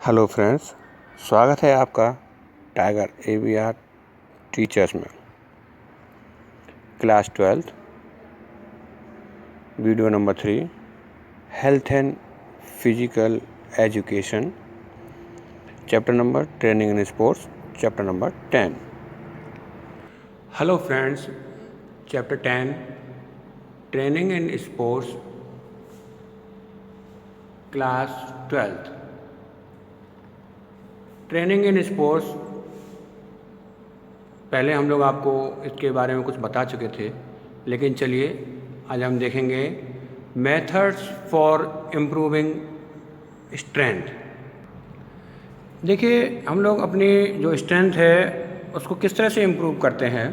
Hello friends, स्वागत है आपका टाइगर AVR टीचर्स में। Class 12 video number 3 health and physical education, chapter number training in sports, chapter number 10। Hello friends, chapter 10 training in sports, class 12। Training in sports, पहले हम लोग आपको इसके बारे में कुछ बता चुके थे, लेकिन चलिए आज हम देखेंगे मेथड्स फॉर इम्प्रूविंग स्ट्रेंथ। देखिए, हम लोग अपनी जो स्ट्रेंथ है उसको किस तरह से इम्प्रूव करते हैं,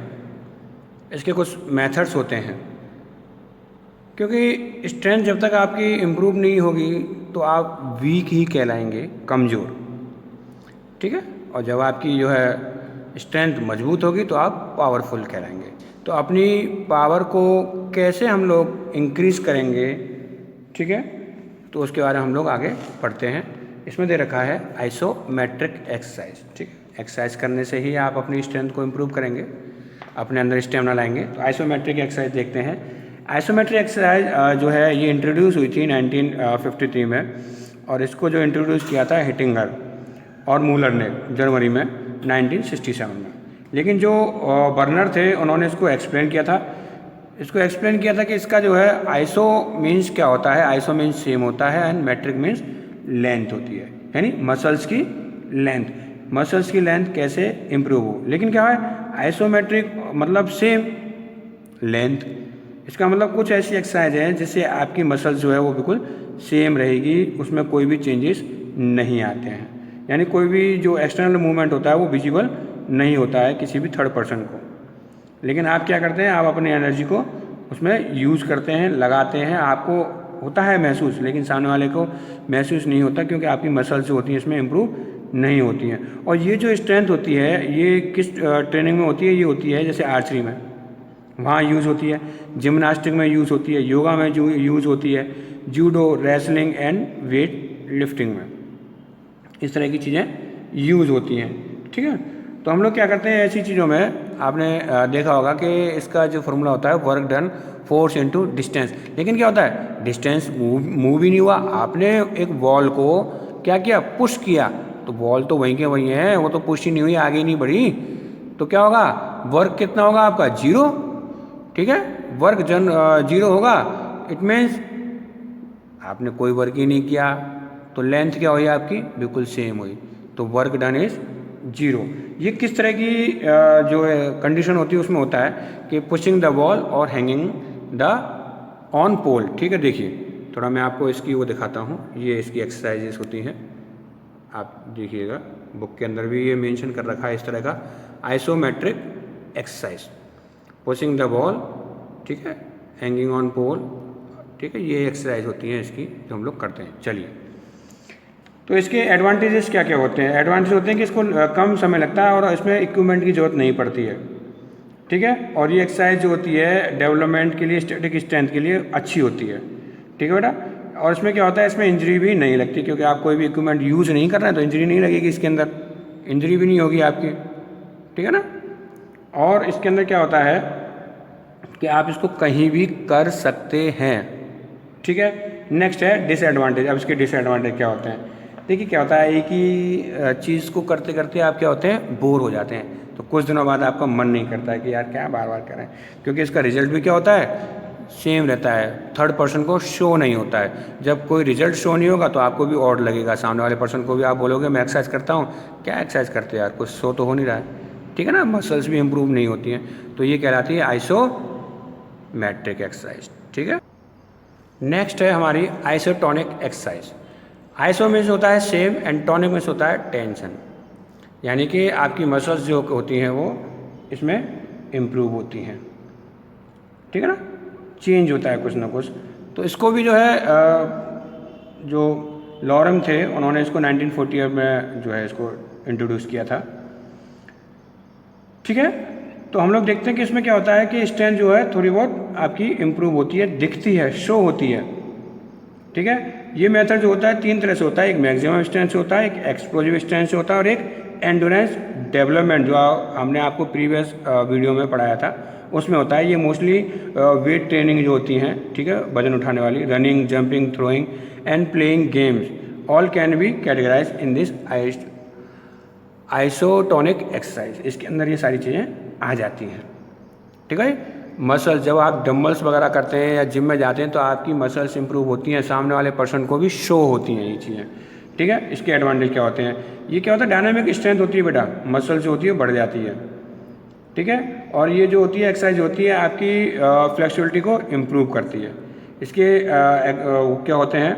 इसके कुछ मेथड्स होते हैं। क्योंकि स्ट्रेंथ जब तक आपकी इम्प्रूव नहीं होगी तो आप वीक ही कहलाएंगे, कमज़ोर। ठीक है, और जब आपकी जो है स्ट्रेंथ मजबूत होगी तो आप पावरफुल कहलाएंगे। तो अपनी पावर को कैसे हम लोग इंक्रीज़ करेंगे, ठीक है, तो उसके बारे में हम लोग आगे पढ़ते हैं। इसमें दे रखा है आइसोमेट्रिक एक्सरसाइज। ठीक है, एक्सरसाइज करने से ही आप अपनी स्ट्रेंथ को इम्प्रूव करेंगे, अपने अंदर स्टेमिना लाएंगे। तो आइसोमेट्रिक एक्सरसाइज देखते हैं। आइसोमेट्रिक एक्सरसाइज जो है ये इंट्रोड्यूस हुई थी 1953 में, और इसको जो इंट्रोड्यूस किया था हिटिंगर और मूलर ने जनवरी में 1967 में। लेकिन जो बर्नर थे उन्होंने इसको एक्सप्लेन किया था। कि इसका जो है आइसो मीन्स क्या होता है। आइसो मीन्स सेम होता है एंड मैट्रिक मीन्स लेंथ होती है, यानी मसल्स की लेंथ। मसल्स की लेंथ कैसे इम्प्रूव हो। लेकिन क्या है, आइसोमेट्रिक मतलब सेम लेंथ। इसका मतलब कुछ ऐसी एक्सरसाइज है जिससे आपकी मसल्स जो है वो बिल्कुल सेम रहेगी, उसमें कोई भी चेंजेस नहीं आते हैं। यानी कोई भी जो एक्सटर्नल मूवमेंट होता है वो विजिबल नहीं होता है किसी भी थर्ड पर्सन को। लेकिन आप क्या करते हैं, आप अपनी एनर्जी को उसमें यूज़ करते हैं, लगाते हैं। आपको होता है महसूस, लेकिन सामने वाले को महसूस नहीं होता, क्योंकि आपकी मसल्स जो होती हैं इसमें इम्प्रूव नहीं होती हैं। और ये जो स्ट्रेंथ होती है ये किस ट्रेनिंग में होती है, ये होती है जैसे आर्चरी में, वहाँ यूज़ होती है। जिम्नास्टिक में यूज़ होती है, योगा में जो यूज़ होती है, judo, wrestling and weight lifting में इस तरह की चीज़ें यूज़ होती हैं। ठीक है, तो हम लोग क्या करते हैं ऐसी चीज़ों में, आपने देखा होगा कि इसका जो फॉर्मूला होता है work done force into distance. लेकिन क्या होता है, डिस्टेंस मूव ही नहीं हुआ। आपने एक बॉल को क्या किया, पुश किया, तो बॉल तो वहीं के वहीं है, वो तो पुश ही नहीं हुई, आगे नहीं बढ़ी। तो क्या होगा, वर्क कितना होगा आपका, 0। ठीक है, वर्क जीरो होगा। इट मीन्स आपने कोई वर्क ही नहीं किया, तो लेंथ क्या हुई आपकी, बिल्कुल सेम हुई। तो वर्क डन इज 0। ये किस तरह की जो है कंडीशन होती है, उसमें होता है कि पुशिंग द बॉल और हैंगिंग द ऑन पोल। ठीक है, देखिए थोड़ा मैं आपको इसकी वो दिखाता हूँ। ये इसकी एक्सरसाइजेस होती हैं, आप देखिएगा बुक के अंदर भी ये मेंशन कर रखा है इस तरह का isometric exercise. Pushing the ball, ठीक है, हैंगिंग ऑन पोल। ठीक है, ये एक्सरसाइज होती हैं इसकी जो हम लोग करते हैं। चलिए, तो इसके एडवांटेजेस क्या क्या होते हैं। एडवांटेज होते हैं कि इसको कम समय लगता है और इसमें इक्विपमेंट की ज़रूरत नहीं पड़ती है। ठीक है, और ये एक्सरसाइज जो होती है डेवलपमेंट के लिए, स्टैटिक स्ट्रेंथ के लिए अच्छी होती है। ठीक है बेटा, और इसमें क्या होता है, इसमें इंजरी भी नहीं लगती, क्योंकि आप कोई भी इक्विपमेंट यूज़ नहीं कर रहे हैं तो इंजरी नहीं लगेगी, इसके अंदर इंजरी भी नहीं होगी आपकी। ठीक है ना। और इसके अंदर क्या होता है कि आप इसको कहीं भी कर सकते हैं। ठीक है, नेक्स्ट है डिसएडवांटेज। अब इसके डिसएडवांटेज क्या होते हैं, देखिए क्या होता है, एक ही चीज़ को करते करते आप क्या होते हैं, बोर हो जाते हैं। तो कुछ दिनों बाद आपका मन नहीं करता है कि यार क्या बार बार करें, क्योंकि इसका रिजल्ट भी क्या होता है, सेम रहता है, थर्ड पर्सन को शो नहीं होता है। जब कोई रिजल्ट शो नहीं होगा तो आपको भी ऑड लगेगा, सामने वाले पर्सन को भी आप बोलोगे मैं एक्सरसाइज करता हूँ, क्या एक्सरसाइज करते हैं यार, कुछ शो तो हो नहीं रहा है। ठीक है ना, मसल्स भी इम्प्रूव नहीं होती हैं। तो ये कहलाती है आइसोमेट्रिक एक्सरसाइज। ठीक है, नेक्स्ट है हमारी आइसोटोनिक एक्सरसाइज। आइसो मीन्स होता है सेम एंड टोनिक मीन्स होता है टेंशन, यानी कि आपकी मसल्स जो होती हैं वो इसमें इम्प्रूव होती हैं। ठीक है ना, चेंज होता है कुछ ना कुछ। तो इसको भी जो है जो लॉरम थे उन्होंने इसको 1948 में जो है इसको इंट्रोड्यूस किया था। ठीक है, तो हम लोग देखते हैं कि इसमें क्या होता है कि स्ट्रेंथ जो है थोड़ी बहुत आपकी इम्प्रूव होती है, दिखती है, शो होती है। ठीक है। ये मेथड जो होता है 3 तरह से होता है, एक मैक्सिमम स्ट्रेंथ से होता है, एक एक्सप्लोजिव स्ट्रेंथ से होता है और एक एंडोरेंस डेवलपमेंट जो हमने आपको प्रीवियस वीडियो में पढ़ाया था उसमें होता है। ये मोस्टली वेट ट्रेनिंग जो होती हैं, ठीक है, वजन उठाने वाली, running, jumping, throwing and playing games all can be categorize in this isotonic exercise. इसके अंदर ये सारी चीज़ें आ जाती हैं, ठीक है। मसल्स, जब आप डंबल्स वगैरह करते हैं या जिम में जाते हैं तो आपकी मसल्स इंप्रूव होती हैं, सामने वाले पर्सन को भी शो होती हैं ये चीज़ें, ठीक है। इसके एडवांटेज क्या होते हैं? ये क्या होता है, डायनामिक स्ट्रेंथ होती है बेटा, मसल्स जो होती है बढ़ जाती है, ठीक है। और ये जो होती है एक्सरसाइज होती है आपकी फ्लेक्सिबिलिटी को इम्प्रूव करती है। इसके क्या होते हैं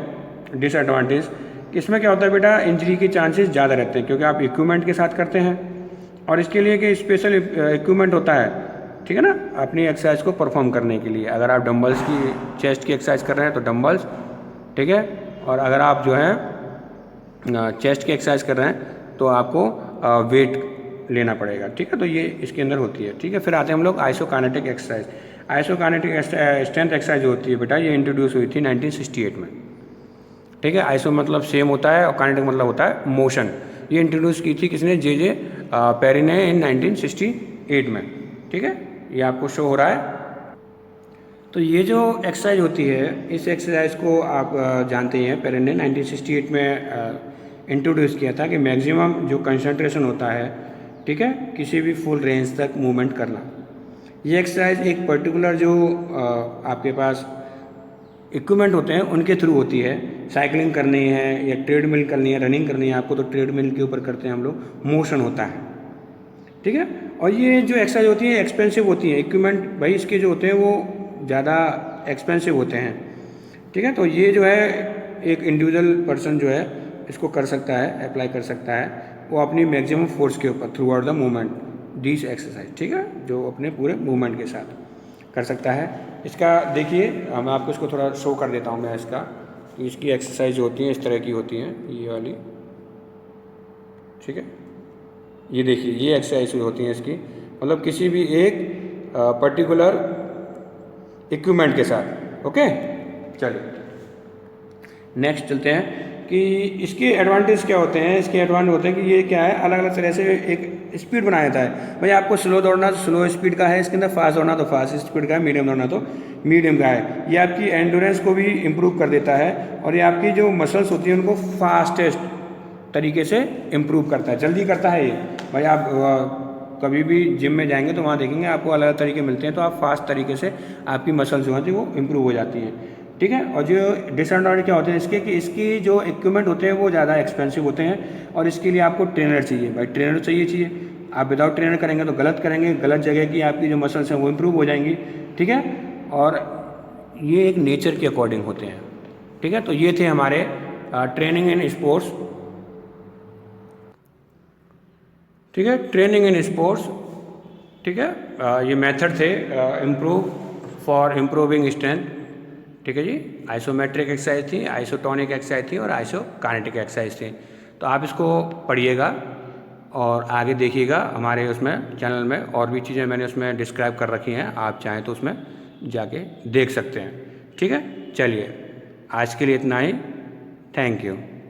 डिसएडवांटेज? इसमें क्या होता है बेटा, इंजरी के चांसेस ज़्यादा रहते हैं क्योंकि आप इक्विपमेंट के साथ करते हैं और इसके लिए कि स्पेशल इक्विपमेंट होता है, ठीक है ना, अपनी एक्सरसाइज को परफॉर्म करने के लिए। अगर आप डंबल्स की चेस्ट की एक्सरसाइज कर रहे हैं तो डंबल्स, ठीक है, और अगर आप जो है चेस्ट की एक्सरसाइज कर रहे हैं तो आपको वेट लेना पड़ेगा, ठीक है। तो ये इसके अंदर होती है, ठीक है। फिर आते हैं हम लोग isokinetic exercise. Isokinetic strength exercise जो होती है बेटा, ये इंट्रोड्यूस हुई थी 1968 में, ठीक है। आइसो मतलब सेम होता है और काइनेटिक मतलब होता है मोशन। ये इंट्रोड्यूस की थी किसने? जे पेरी ने इन 1968 में, ठीक है। ये आपको शो हो रहा है। तो ये जो एक्सरसाइज होती है, इस एक्सरसाइज को आप जानते ही हैं, पेरी ने 1968 में इंट्रोड्यूस किया था कि मैक्सिमम जो कंसंट्रेशन होता है, ठीक है, किसी भी फुल रेंज तक मूवमेंट करना। ये एक्सरसाइज एक पर्टिकुलर जो आपके पास इक्विपमेंट होते हैं उनके थ्रू होती है। साइकिलिंग करनी है या ट्रेडमिल करनी है, रनिंग करनी है आपको, तो ट्रेडमिल के ऊपर करते हैं हम लोग, मोशन होता है, ठीक है। और ये जो एक्सरसाइज होती है एक्सपेंसिव होती है, इक्विपमेंट भाई इसके जो होते हैं वो ज़्यादा एक्सपेंसिव होते हैं, ठीक है। तो ये जो है एक इंडिविजुअल पर्सन जो है इसको कर सकता है, अप्लाई कर सकता है, वो अपनी मैक्सिमम फोर्स के ऊपर through out the movement this exercise, ठीक है, जो अपने पूरे मूवमेंट के साथ कर सकता है। इसका देखिए मैं आपको इसको थोड़ा शो कर देता हूँ मैं इसका, तो इसकी एक्सरसाइज होती हैं इस तरह की होती हैं, ये वाली, ठीक है। ये देखिए ये एक्सरसाइज होती हैं इसकी, मतलब किसी भी एक पर्टिकुलर इक्विपमेंट के साथ, ओके। चलिए नेक्स्ट चलते हैं कि इसके एडवांटेज क्या होते हैं। इसके एडवांटेज होते हैं कि ये क्या है, अलग अलग तरह से एक स्पीड बनाया जाता है। भाई आपको स्लो दौड़ना तो स्लो स्पीड का है इसके अंदर, फास्ट दौड़ना तो फास्ट स्पीड का है, मीडियम दौड़ना तो मीडियम का है। ये आपकी एंडोरेंस को भी इम्प्रूव कर देता है और ये आपकी जो मसल्स होती हैं उनको फास्टेस्ट तरीके से इम्प्रूव करता है, जल्दी करता है ये। भाई आप कभी भी जिम में जाएंगे तो वहाँ देखेंगे आपको अलग अलग तरीके मिलते हैं, तो आप फास्ट तरीके से आपकी मसल्स जो होती हैं वो इम्प्रूव हो जाती हैं, ठीक है। और जो डिसएडवांटेज क्या होते हैं इसके, कि इसकी जो इक्विपमेंट होते हैं वो ज़्यादा एक्सपेंसिव होते हैं और इसके लिए आपको ट्रेनर चाहिए। भाई ट्रेनर चाहिए। आप विदाउट ट्रेनर करेंगे तो गलत करेंगे, गलत जगह की आपकी जो मसल्स हैं वो इम्प्रूव हो जाएंगी, ठीक है। और ये एक नेचर के अकॉर्डिंग होते हैं, ठीक है। तो ये थे हमारे ट्रेनिंग इन स्पोर्ट्स, ठीक है, ट्रेनिंग इन स्पोर्ट्स, ठीक है। ये मेथड थे इम्प्रूव फॉर इम्प्रूविंग स्ट्रेंथ, ठीक है जी। आइसोमेट्रिक एक्सरसाइज थी, आइसोटोनिक एक्सरसाइज थी और आइसोकाइनेटिक एक्सरसाइज थी। तो आप इसको पढ़िएगा और आगे देखिएगा हमारे उसमें चैनल में, और भी चीज़ें मैंने उसमें डिस्क्राइब कर रखी हैं, आप चाहें तो उसमें जाके देख सकते हैं, ठीक है। चलिए आज के लिए इतना ही, थैंक यू।